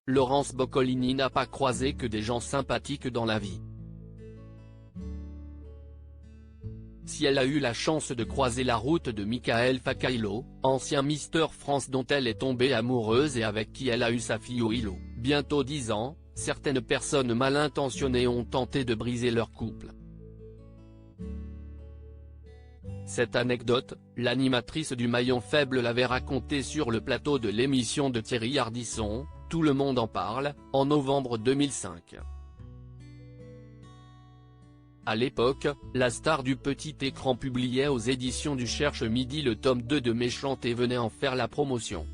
Laurence Boccolini n'a pas croisé que des gens sympathiques dans la vie. Si elle a eu la chance de croiser la route de Michael Facailo, ancien Mister France dont elle est tombée amoureuse et avec qui elle a eu sa fille Willow, bientôt 10 ans, certaines personnes mal intentionnées ont tenté de briser leur couple. Cette anecdote, l'animatrice du Maillon Faible l'avait racontée sur le plateau de l'émission de Thierry Ardisson, Tout le monde en parle, en novembre 2005. À l'époque, la star du petit écran publiait aux éditions du Cherche Midi le tome 2 de Méchante et venait en faire la promotion.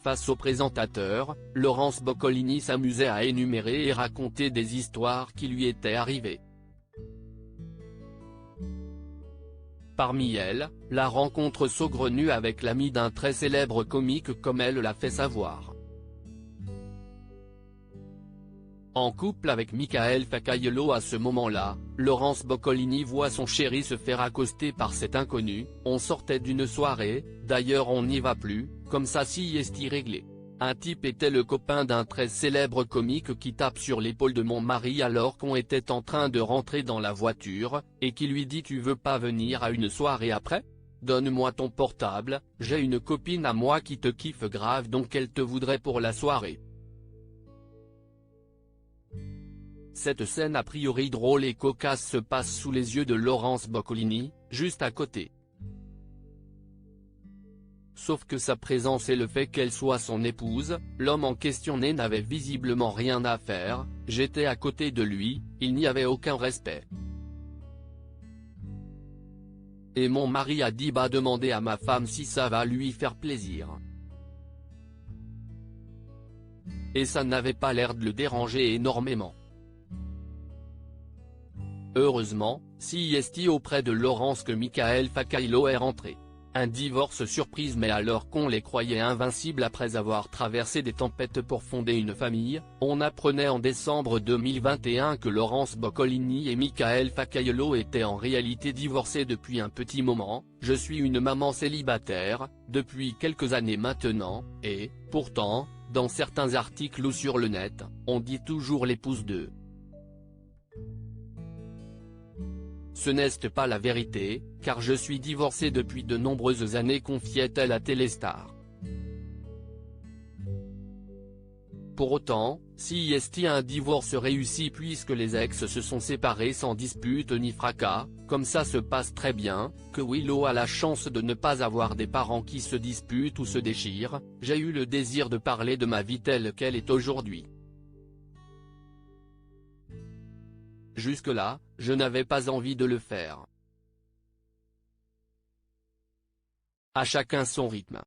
Face au présentateur, Laurence Boccolini s'amusait à énumérer et raconter des histoires qui lui étaient arrivées. Parmi elles, la rencontre saugrenue avec l'ami d'un très célèbre comique comme elle l'a fait savoir. En couple avec Michael Facailo à ce moment-là, Laurence Boccolini voit son chéri se faire accoster par cet inconnu. On sortait d'une soirée, d'ailleurs on n'y va plus, comme ça si est réglé. Un type était le copain d'un très célèbre comique qui tape sur l'épaule de mon mari alors qu'on était en train de rentrer dans la voiture, et qui lui dit « Tu veux pas venir à une soirée après ? Donne-moi ton portable, j'ai une copine à moi qui te kiffe grave donc elle te voudrait pour la soirée. » Cette scène a priori drôle et cocasse se passe sous les yeux de Laurence Boccolini, juste à côté. Sauf que sa présence et le fait qu'elle soit son épouse, l'homme en question n'avait visiblement rien à faire, j'étais à côté de lui, il n'y avait aucun respect. Et mon mari a dit bah demandez à ma femme si ça va lui faire plaisir. Et ça n'avait pas l'air de le déranger énormément. Heureusement, si est auprès de Laurence que Michael Facailo est rentré. Un divorce surprise mais alors qu'on les croyait invincibles après avoir traversé des tempêtes pour fonder une famille, on apprenait en décembre 2021 que Laurence Boccolini et Michael Facailo étaient en réalité divorcés depuis un petit moment. Je suis une maman célibataire, depuis quelques années maintenant, et, pourtant, dans certains articles ou sur le net, on dit toujours l'épouse de. Ce n'est pas la vérité, car je suis divorcée depuis de nombreuses années confiait-elle à Téléstar. Pour autant, si un divorce réussi puisque les ex se sont séparés sans dispute ni fracas, comme ça se passe très bien, que Willow a la chance de ne pas avoir des parents qui se disputent ou se déchirent, j'ai eu le désir de parler de ma vie telle qu'elle est aujourd'hui. Jusque-là, je n'avais pas envie de le faire. À chacun son rythme.